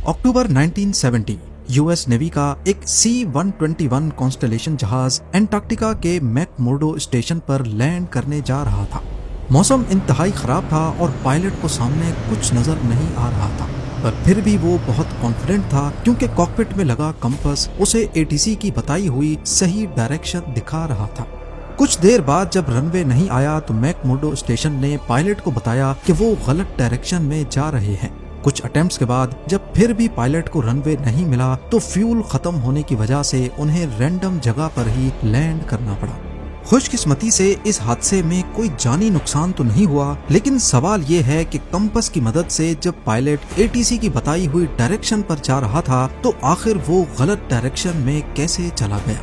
अक्टूबर 1970 US navy का एक C-121 constellation जहाज एंटार्क्टिका के मैकमुर्डो स्टेशन पर लैंड करने जा रहा था। मौसम इंतहाई खराब था और पायलट को सामने कुछ नजर नहीं आ रहा था, पर फिर भी वो बहुत कॉन्फिडेंट था क्योंकि कॉकपिट में लगा कंपास उसे एटीसी की बताई हुई सही डायरेक्शन दिखा रहा था। कुछ देर बाद जब रनवे नहीं आया तो मैकमुर्डो स्टेशन ने पायलट को बताया कि वो गलत डायरेक्शन में जा रहे हैं। कुछ अटेम्प्ट्स के बाद जब फिर भी पायलट को रनवे नहीं मिला तो फ्यूल खत्म होने की वजह से उन्हें रैंडम जगह पर ही लैंड करना पड़ा। खुशकिस्मती से इस हादसे में कोई जानी नुकसान तो नहीं हुआ, लेकिन सवाल ये है कि कंपास की मदद से जब पायलट एटीसी की बताई हुई डायरेक्शन पर जा रहा था तो आखिर वो गलत डायरेक्शन में कैसे चला गया।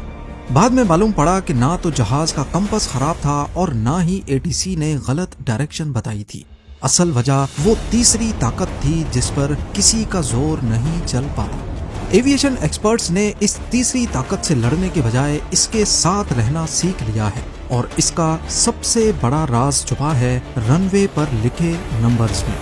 बाद में मालूम पड़ा कि ना तो जहाज का कंपास खराब था और ना ही एटीसी ने गलत डायरेक्शन बताई थी। असल वजह वो तीसरी ताकत थी जिस पर किसी का जोर नहीं चल पाता। एविएशन एक्सपर्ट्स ने इस तीसरी ताकत से लड़ने के बजाय इसके साथ रहना सीख लिया है और इसका सबसे बड़ा राज छुपा है रनवे पर लिखे नंबर्स में।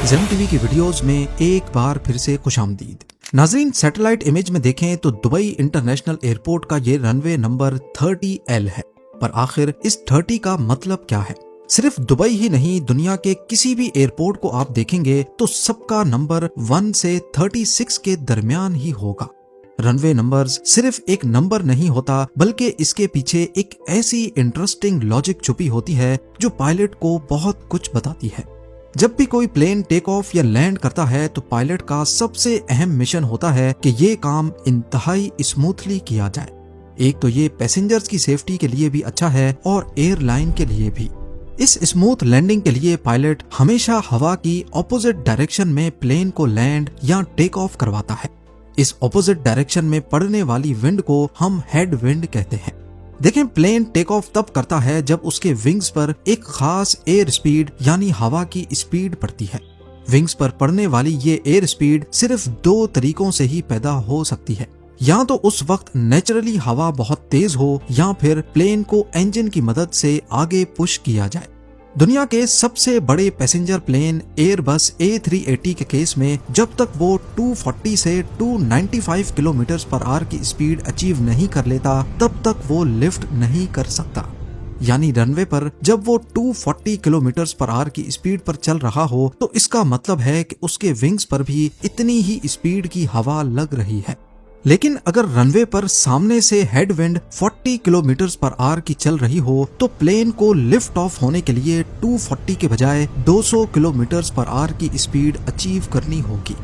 ज़ेन टीवी की वीडियोस में एक बार फिर से खुशामदीद। नाज़रीन, सैटेलाइट इमेज में देखें तो दुबई इंटरनेशनल एयरपोर्ट का ये रनवे नंबर 30L है, पर आखिर इस 30 का मतलब क्या है? सिर्फ दुबई ही नहीं, दुनिया के किसी भी एयरपोर्ट को आप देखेंगे तो सबका नंबर 1 से 36 के दरमियान ही होगा। रनवे नंबर्स सिर्फ एक नंबर नहीं होता, बल्कि इसके पीछे एक ऐसी इंटरेस्टिंग लॉजिक छुपी होती है जो पायलट को बहुत कुछ बताती है। जब भी कोई प्लेन टेक ऑफ या लैंड करता है तो पायलट का सबसे अहम मिशन होता है कि ये काम इंतहाई स्मूथली किया जाए। एक तो ये पैसेंजर्स की सेफ्टी के लिए भी अच्छा है और एयरलाइन के लिए भी। इस स्मूथ लैंडिंग के लिए पायलट हमेशा हवा की ऑपोजिट डायरेक्शन में प्लेन को लैंड या टेक ऑफ करवाता है। इस ऑपोजिट डायरेक्शन में पड़ने वाली विंड को हम हेड विंड कहते हैं। देखें, प्लेन टेक ऑफ तब करता है जब उसके विंग्स पर एक खास एयर स्पीड यानी हवा की स्पीड पड़ती है। विंग्स पर पड़ने वाली ये एयर स्पीड सिर्फ 2 तरीकों से ही पैदा हो सकती है, या तो उस वक्त नेचुरली हवा बहुत तेज हो या फिर प्लेन को इंजन की मदद से आगे पुश किया जाए। दुनिया के सबसे बड़े पैसेंजर प्लेन एयरबस A380 के केस में जब तक वो 240 से 295 किलोमीटर पर आवर की स्पीड अचीव नहीं कर लेता तब तक वो लिफ्ट नहीं कर सकता। यानी रनवे पर जब वो 240 किलोमीटर पर आवर की स्पीड पर चल रहा हो तो इसका मतलब है कि उसके विंग्स पर भी इतनी ही स्पीड की हवा लग रही है। लेकिन अगर रनवे पर सामने से head wind 40 kilometre per hour की चल रही हो तो प्लेन को लिफ्ट ऑफ होने के लिए 240 के बजाय 200 किलोमीटर पर आवर की स्पीड अचीव करनी होगी।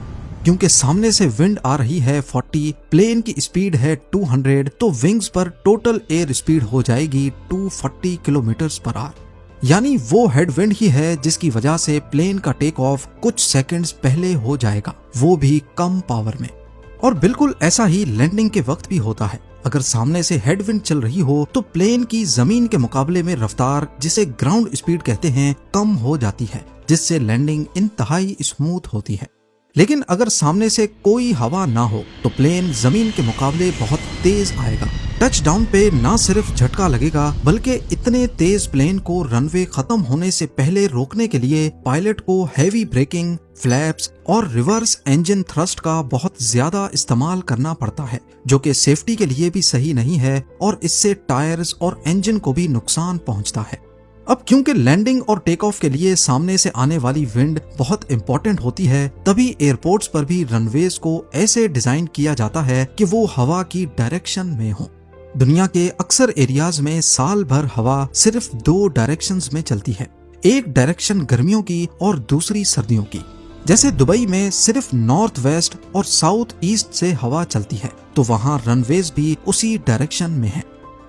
क्योंकि सामने से विंड आ रही है 40, प्लेन की स्पीड है 200, तो विंग्स पर टोटल एयर स्पीड हो जाएगी 240 किलोमीटर पर आवर। यानी वो हेड विंड ही है जिसकी वजह से प्लेन का टेक ऑफ कुछ सेकंड्स पहले हो जाएगा, वो भी कम पावर में। और बिल्कुल ऐसा ही लैंडिंग के वक्त भी होता है। अगर सामने से हेडविंड चल रही हो तो प्लेन की जमीन के मुकाबले में रफ्तार, जिसे ग्राउंड स्पीड कहते हैं, कम हो जाती है, जिससे लैंडिंग इंतहाई स्मूथ होती है। लेकिन अगर सामने से कोई हवा ना हो तो प्लेन जमीन के मुकाबले बहुत तेज आएगा। टच डाउन पे ना सिर्फ झटका लगेगा बल्कि इतने तेज प्लेन को रनवे खत्म होने से पहले रोकने के लिए पायलट को हैवी ब्रेकिंग, फ्लैप्स और रिवर्स इंजन थ्रस्ट का बहुत ज्यादा इस्तेमाल करना पड़ता है, जो कि सेफ्टी के लिए भी सही नहीं है और इससे टायर्स और इंजन को भी नुकसान पहुंचता है। अब क्योंकि लैंडिंग और टेक ऑफ के लिए सामने से आने वाली विंड बहुत इंपॉर्टेंट होती है, तभी एयरपोर्ट्स पर भी रनवेज को ऐसे डिजाइन किया जाता है कि वो हवा की डायरेक्शन में हो। दुनिया के अक्सर एरियाज में साल भर हवा सिर्फ 2 डायरेक्शंस में चलती है, एक डायरेक्शन गर्मियों की और दूसरी सर्दियों की। जैसे दुबई में सिर्फ नॉर्थ वेस्ट और साउथ ईस्ट से हवा चलती है, तो वहाँ रनवेज भी उसी डायरेक्शन में है।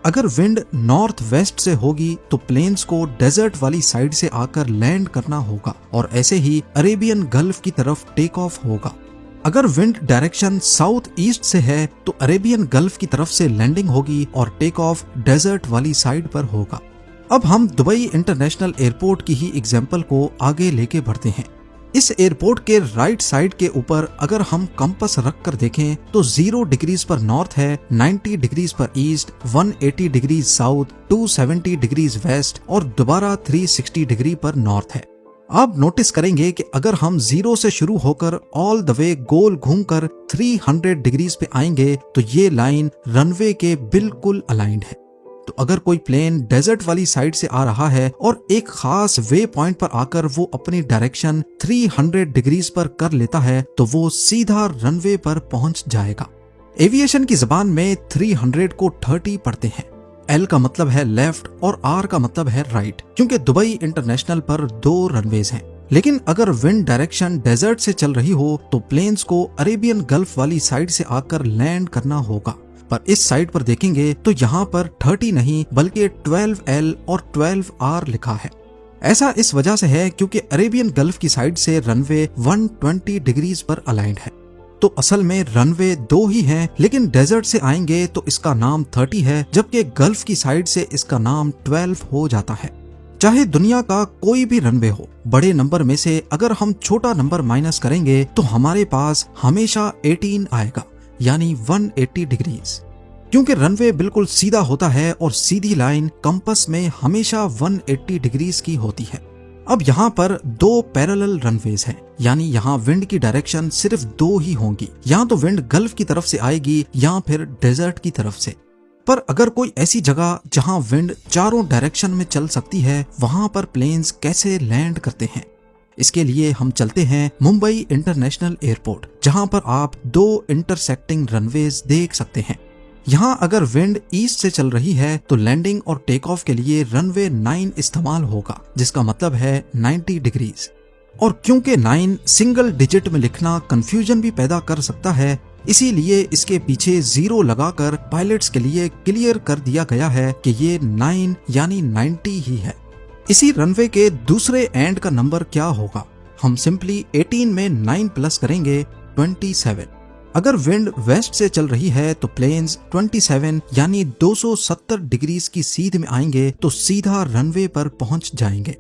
अगर विंड नॉर्थ वेस्ट से होगी तो प्लेन्स को डेजर्ट वाली साइड से आकर लैंड करना होगा और ऐसे ही अरेबियन गल्फ की तरफ टेक ऑफ होगा। अगर विंड डायरेक्शन साउथ ईस्ट से है तो अरेबियन गल्फ की तरफ से लैंडिंग होगी और टेक ऑफ डेजर्ट वाली साइड पर होगा। अब हम दुबई इंटरनेशनल एयरपोर्ट की ही एग्जाम्पल को आगे लेके बढ़ते हैं। इस एयरपोर्ट के राइट साइड के ऊपर अगर हम कंपास रख कर देखें तो 0 डिग्रीज पर नॉर्थ है, 90 डिग्रीज पर east, 180 degrees south, 270 degrees west और दोबारा 360 डिग्री पर नॉर्थ है। आप नोटिस करेंगे कि अगर हम 0 से शुरू होकर ऑल द वे गोल घूमकर 300 डिग्रीज पे आएंगे तो ये लाइन रनवे के बिल्कुल अलाइंड है। तो अगर कोई प्लेन डेजर्ट वाली साइड से आ रहा है और एक खास वे पॉइंट पर आकर वो अपनी डायरेक्शन 300 डिग्रीज पर कर लेता है तो वो सीधा रनवे पर पहुंच जाएगा। एविएशन की जबान में 300 को 30 पढ़ते हैं। L का मतलब है लेफ्ट और R का मतलब है राइट, क्योंकि दुबई इंटरनेशनल पर 2 रनवेज हैं। लेकिन अगर विंड डायरेक्शन डेजर्ट से चल रही हो तो प्लेन्स को अरेबियन गल्फ वाली साइड से आकर लैंड करना होगा। पर इस साइड पर देखेंगे तो यहाँ पर 30 नहीं बल्कि 12L और 12R लिखा है। ऐसा इस वजह से है क्योंकि अरेबियन गल्फ की साइड से रनवे 120 डिग्रीज पर अलाइंड है। तो असल में रनवे 2 ही हैं, लेकिन डेजर्ट से आएंगे तो इसका नाम 30 है, जबकि गल्फ की साइड से इसका नाम 12 हो जाता है। चाहे दुनिया का कोई भी रनवे हो, बड़े नंबर में से अगर हम छोटा नंबर माइनस करेंगे तो हमारे पास हमेशा 18 आएगा, यानी 180 डिग्रीज। क्योंकि रनवे बिल्कुल सीधा होता है और सीधी लाइन कंपास में हमेशा 180 डिग्रीज की होती है। अब यहाँ पर 2 पैरेलल रनवेज हैं, यानी यहाँ विंड की डायरेक्शन सिर्फ 2 ही होंगी। यहाँ तो विंड गल्फ की तरफ से आएगी या फिर डेजर्ट की तरफ से। पर अगर कोई ऐसी जगह जहाँ विंड चारों डायरेक्शन में चल सकती है, वहां पर प्लेन्स कैसे लैंड करते हैं? इसके लिए हम चलते हैं मुंबई इंटरनेशनल एयरपोर्ट, जहां पर आप 2 इंटरसेक्टिंग रनवेज देख सकते हैं। यहाँ अगर विंड ईस्ट से चल रही है तो लैंडिंग और टेक ऑफ के लिए रनवे 9 इस्तेमाल होगा, जिसका मतलब है 90 डिग्रीज। और क्योंकि 9 सिंगल डिजिट में लिखना कंफ्यूजन भी पैदा कर सकता है, इसीलिए इसके पीछे 0 लगाकर पायलट्स के लिए क्लियर कर दिया गया है कि ये 9 यानी 90 ही है। इसी रनवे के दूसरे एंड का नंबर क्या होगा? हम सिंपली 18 में 9 प्लस करेंगे 27। अगर विंड वेस्ट से चल रही है तो प्लेन्स 27 यानी 270 डिग्रीज की सीध में आएंगे तो सीधा रनवे पर पहुंच जाएंगे।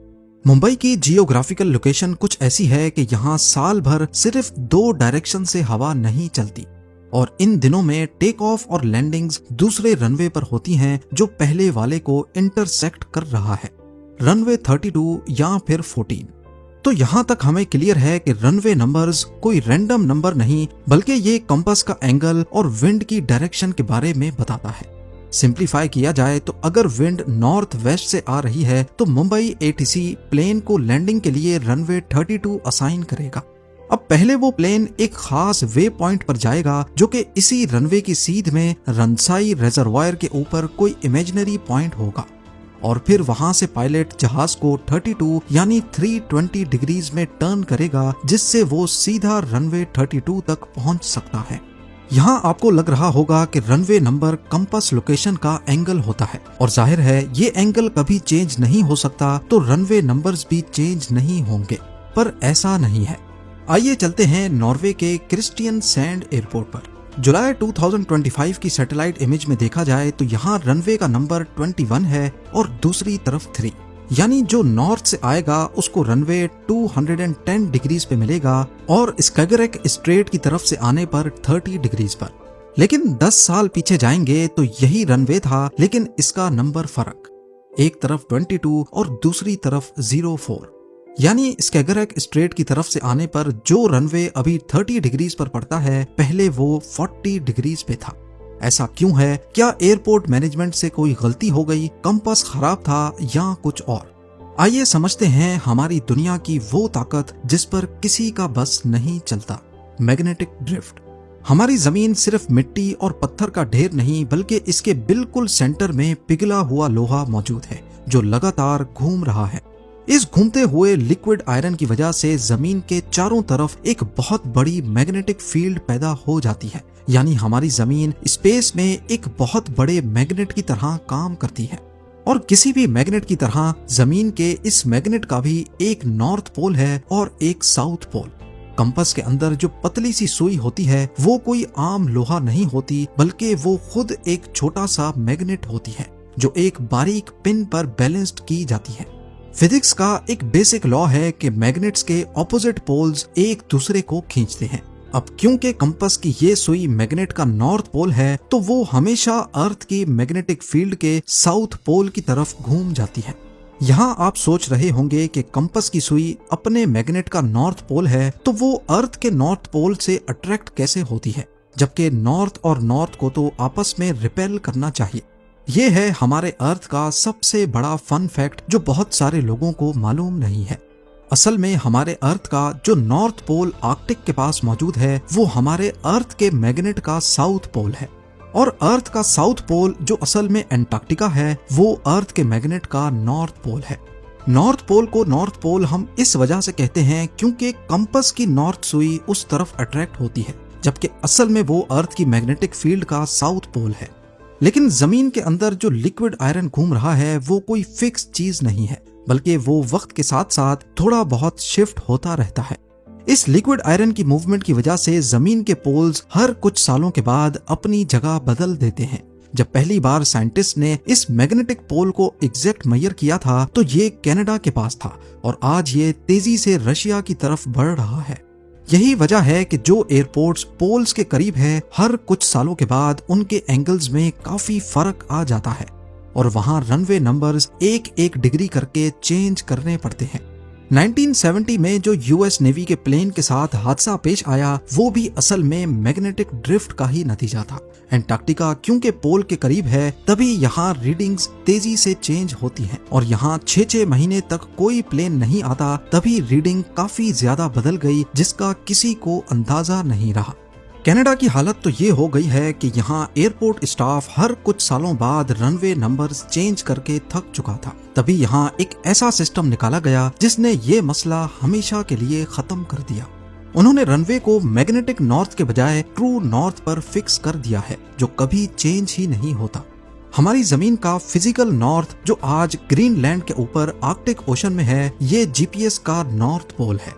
मुंबई की जियोग्राफिकल लोकेशन कुछ ऐसी है कि यहाँ साल भर सिर्फ 2 डायरेक्शन से हवा नहीं चलती और इन दिनों में टेक ऑफ और लैंडिंग्स दूसरे रनवे पर होती हैं जो पहले वाले को इंटरसेक्ट कर रहा है, रनवे 32 या फिर 14। तो यहाँ तक हमें क्लियर है कि रनवे नंबर्स कोई रैंडम नंबर नहीं बल्कि ये कंपास का एंगल और विंड की डायरेक्शन के बारे में बताता है। सिंप्लीफाई किया जाए तो अगर विंड नॉर्थ वेस्ट से आ रही है तो मुंबई ATC प्लेन को लैंडिंग के लिए रनवे 32 असाइन करेगा। अब पहले वो प्लेन एक खास वे पॉइंट पर जाएगा जो कि इसी रनवे की सीध में रनसाई रिजर्वायर के ऊपर कोई इमेजिनरी पॉइंट होगा और फिर वहां से पायलट जहाज को 32 यानी 320 डिग्रीज में टर्न करेगा, जिससे वो सीधा रनवे 32 तक पहुंच सकता है। यहाँ आपको लग रहा होगा कि रनवे नंबर कंपास लोकेशन का एंगल होता है और जाहिर है ये एंगल कभी चेंज नहीं हो सकता, तो रनवे नंबर्स भी चेंज नहीं होंगे, पर ऐसा नहीं है। आइए चलते हैं नॉर्वे के क्रिस्टियन सैंड एयरपोर्ट पर। जुलाई 2025 की सैटेलाइट इमेज में देखा जाए तो यहाँ रनवे का नंबर 21 है और दूसरी तरफ 3, यानी जो नॉर्थ से आएगा उसको रनवे 210 डिग्रीज पे मिलेगा और स्कैगरेक स्ट्रेट की तरफ से आने पर 30 डिग्रीज पर। लेकिन 10 साल पीछे जाएंगे तो यही रनवे था, लेकिन इसका नंबर फर्क, एक तरफ 22 और दूसरी तरफ 04, यानी स्कैगरेक स्ट्रेट की तरफ से आने पर जो रनवे अभी 30 डिग्रीज पर पड़ता है, पहले वो 40 डिग्रीज पे था। ऐसा क्यों है? क्या एयरपोर्ट मैनेजमेंट से कोई गलती हो गई, कंपास खराब था या कुछ और? आइए समझते हैं हमारी दुनिया की वो ताकत जिस पर किसी का बस नहीं चलता, मैग्नेटिक ड्रिफ्ट। हमारी जमीन सिर्फ मिट्टी और पत्थर का ढेर नहीं बल्कि इसके बिल्कुल सेंटर में पिघला हुआ लोहा मौजूद है जो लगातार घूम रहा है। इस घूमते हुए लिक्विड आयरन की वजह से जमीन के चारों तरफ एक बहुत बड़ी मैग्नेटिक फील्ड पैदा हो जाती है, यानी हमारी जमीन स्पेस में एक बहुत बड़े मैग्नेट की तरह काम करती है। और किसी भी मैग्नेट की तरह जमीन के इस मैग्नेट का भी एक नॉर्थ पोल है और एक साउथ पोल। कंपास के अंदर जो पतली सी सुई होती है वो कोई आम लोहा नहीं होती, बल्कि वो खुद एक छोटा सा मैग्नेट होती है जो एक बारीक पिन पर बैलेंस्ड की जाती है। फिजिक्स का एक बेसिक लॉ है कि मैग्नेट्स के ऑपोजिट पोल्स एक दूसरे को खींचते हैं। अब क्योंकि कंपास की ये सुई मैग्नेट का नॉर्थ पोल है तो वो हमेशा अर्थ की मैग्नेटिक फील्ड के साउथ पोल की तरफ घूम जाती है। यहाँ आप सोच रहे होंगे कि कंपास की सुई अपने मैग्नेट का नॉर्थ पोल है, तो वो अर्थ के नॉर्थ पोल से अट्रैक्ट कैसे होती है, जबकि नॉर्थ और नॉर्थ को तो आपस में रिपेल करना चाहिए। ये है हमारे अर्थ का सबसे बड़ा फन फैक्ट जो बहुत सारे लोगों को मालूम नहीं है। असल में हमारे अर्थ का जो नॉर्थ पोल आर्कटिक के पास मौजूद है, वो हमारे अर्थ के मैग्नेट का साउथ पोल है, और अर्थ का साउथ पोल जो असल में एंटार्क्टिका है, वो अर्थ के मैग्नेट का नॉर्थ पोल है। नॉर्थ पोल को नॉर्थ पोल हम इस वजह से कहते हैं क्योंकि कंपास की नॉर्थ सुई उस तरफ अट्रैक्ट होती है, जबकि असल में वो अर्थ की मैग्नेटिक फील्ड का साउथ पोल है। लेकिन जमीन के अंदर जो लिक्विड आयरन घूम रहा है वो कोई फिक्स चीज नहीं है, बल्कि वो वक्त के साथ साथ थोड़ा बहुत शिफ्ट होता रहता है। इस लिक्विड आयरन की मूवमेंट की वजह से जमीन के पोल्स हर कुछ सालों के बाद अपनी जगह बदल देते हैं। जब पहली बार साइंटिस्ट ने इस मैग्नेटिक पोल को एग्जैक्ट मेजर किया था तो ये कनाडा के पास था, और आज ये तेजी से रशिया की तरफ बढ़ रहा है। यही वजह है कि जो एयरपोर्ट्स पोल्स के करीब है, हर कुछ सालों के बाद उनके एंगल्स में काफी फर्क आ जाता है, और वहां रनवे नंबर्स एक एक डिग्री करके चेंज करने पड़ते हैं। 1970 में जो यूएस नेवी के प्लेन के साथ हादसा पेश आया, वो भी असल में मैग्नेटिक ड्रिफ्ट का ही नतीजा था। एंटार्क्टिका क्योंकि पोल के करीब है, तभी यहाँ रीडिंग्स तेजी से चेंज होती हैं, और यहाँ 6-6 महीने तक कोई प्लेन नहीं आता, तभी रीडिंग काफी ज्यादा बदल गई, जिसका किसी को अंदाजा नहीं रहा। कनाडा की हालत तो ये हो गई है कि यहाँ एयरपोर्ट स्टाफ हर कुछ सालों बाद रनवे नंबर्स चेंज करके थक चुका था। तभी यहाँ एक ऐसा सिस्टम निकाला गया जिसने ये मसला हमेशा के लिए खत्म कर दिया। उन्होंने रनवे को मैग्नेटिक नॉर्थ के बजाय ट्रू नॉर्थ पर फिक्स कर दिया है, जो कभी चेंज ही नहीं होता। हमारी जमीन का फिजिकल नॉर्थ जो आज ग्रीनलैंड के ऊपर आर्कटिक ओशन में है, ये जीपीएस का नॉर्थ पोल है।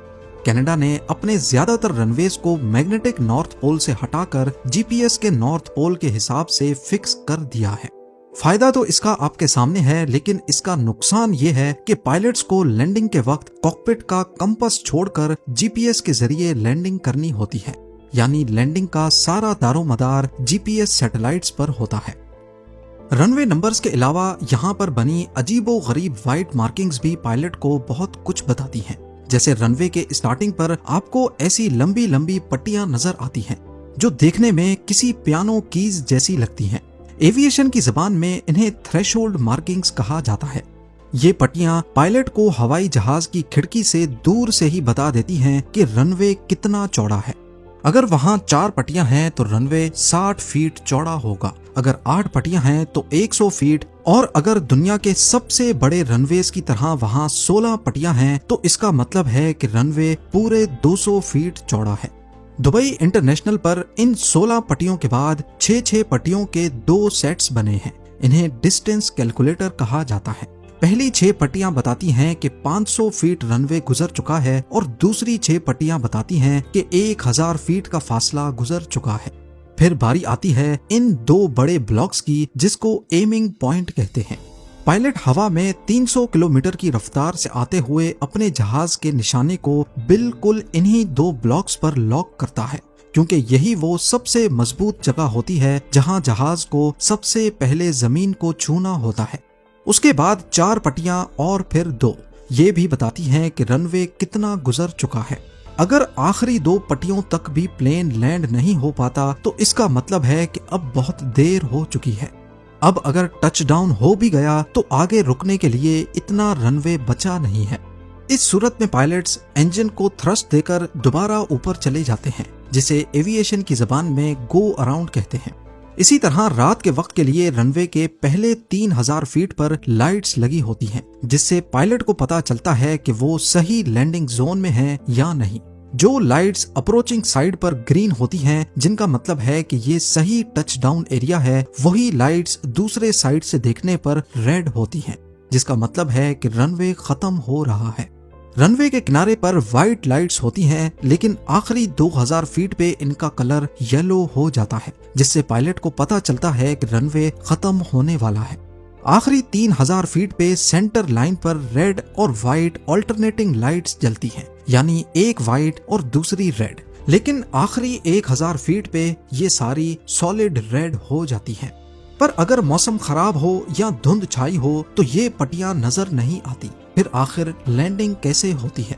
कनाडा ने अपने ज्यादातर रनवेज को मैग्नेटिक नॉर्थ पोल से हटाकर जीपीएस के नॉर्थ पोल के हिसाब से फिक्स कर दिया है। फायदा तो इसका आपके सामने है, लेकिन इसका नुकसान ये है कि पायलट्स को लैंडिंग के वक्त कॉकपिट का कंपास छोड़कर जीपीएस के जरिए लैंडिंग करनी होती है, यानी लैंडिंग का सारा दारोमदार जीपीएस सैटेलाइट्स पर होता है। रनवे नंबर्स के अलावा यहाँ पर बनी अजीबो गरीब व्हाइट मार्किंग्स भी पायलट को बहुत कुछ बताती हैं। जैसे रनवे के स्टार्टिंग पर आपको ऐसी लंबी लंबी पट्टियां नजर आती हैं, जो देखने में किसी पियानो कीज जैसी लगती हैं। एविएशन की जबान में इन्हें थ्रेशोल्ड मार्किंग्स कहा जाता है। ये पट्टियां पायलट को हवाई जहाज की खिड़की से दूर से ही बता देती हैं कि रनवे कितना चौड़ा है। अगर वहां 4 पट्टियां हैं तो रनवे 60 फीट चौड़ा होगा, अगर 8 पट्टियां हैं तो 100 फीट, और अगर दुनिया के सबसे बड़े रनवेज की तरह वहां 16 पट्टियां हैं तो इसका मतलब है कि रनवे पूरे 200 फीट चौड़ा है। दुबई इंटरनेशनल पर इन 16 पट्टियों के बाद 6-6 पट्टियों के 2 सेट्स बने हैं। इन्हें डिस्टेंस कैलकुलेटर कहा जाता है। पहली 6 पट्टियां बताती हैं कि 500 फीट रनवे गुजर चुका है, और दूसरी 6 पट्टियां बताती हैं कि 1000 फीट का फासला गुजर चुका है। फिर बारी आती है इन 2 बड़े ब्लॉक्स की, जिसको एमिंग पॉइंट कहते हैं। पायलट हवा में 300 किलोमीटर की रफ्तार से आते हुए अपने जहाज के निशाने को बिल्कुल इन्हीं 2 ब्लॉक्स पर लॉक करता है, क्योंकि यही वो सबसे मजबूत जगह होती है जहां जहाज को सबसे पहले जमीन को छूना होता है। उसके बाद 4 पट्टियां और फिर 2, ये भी बताती हैं कि रनवे कितना गुजर चुका है। अगर आखिरी 2 पट्टियों तक भी प्लेन लैंड नहीं हो पाता तो इसका मतलब है कि अब बहुत देर हो चुकी है। अब अगर टच डाउन हो भी गया तो आगे रुकने के लिए इतना रनवे बचा नहीं है। इस सूरत में पायलट्स इंजन को थ्रस्ट देकर दोबारा ऊपर चले जाते हैं, जिसे एविएशन की जबान में गो अराउंड कहते हैं। इसी तरह रात के वक्त के लिए रनवे के पहले 3000 फीट पर लाइट्स लगी होती हैं, जिससे पायलट को पता चलता है कि वो सही लैंडिंग जोन में है या नहीं। जो लाइट्स अप्रोचिंग साइड पर ग्रीन होती हैं, जिनका मतलब है कि ये सही टच डाउन एरिया है, वही लाइट्स दूसरे साइड से देखने पर रेड होती हैं, जिसका मतलब है कि रनवे खत्म हो रहा है। रनवे के किनारे पर व्हाइट लाइट्स होती हैं, लेकिन आखिरी 2000 फीट पे इनका कलर येलो हो जाता है, जिससे पायलट को पता चलता है कि रनवे खत्म होने वाला है। आखिरी 3000 फीट पे सेंटर लाइन पर रेड और व्हाइट ऑल्टरनेटिंग लाइट्स जलती हैं, यानी एक व्हाइट और दूसरी रेड। लेकिन आखिरी 1000 फीट पे ये सारी सॉलिड रेड हो जाती हैं। पर अगर मौसम खराब हो या धुंध छाई हो तो ये पट्टियां नजर नहीं आती। फिर आखिर लैंडिंग कैसे होती है?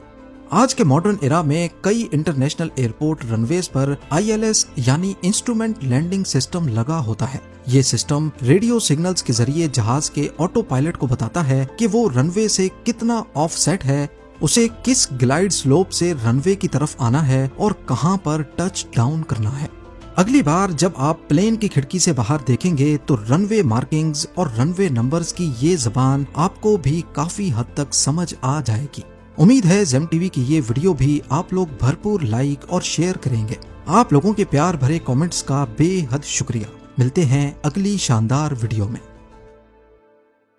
आज के मॉडर्न एरा में कई इंटरनेशनल एयरपोर्ट रनवेज पर ILS यानी इंस्ट्रूमेंट लैंडिंग सिस्टम लगा होता है। ये सिस्टम रेडियो सिग्नल्स के जरिए जहाज के ऑटो पायलट को बताता है कि वो रनवे से कितना ऑफसेट है, उसे किस ग्लाइड स्लोप से रनवे की तरफ आना है और कहां पर टच डाउन करना है। अगली बार जब आप प्लेन की खिड़की से बाहर देखेंगे तो रनवे मार्किंग्स और रनवे नंबर्स की ये जबान आपको भी काफी हद तक समझ आ जाएगी। उम्मीद है जेम टीवी की ये वीडियो भी आप लोग भरपूर लाइक और शेयर करेंगे। आप लोगों के प्यार भरे कमेंट्स का बेहद शुक्रिया। मिलते हैं अगली शानदार वीडियो में।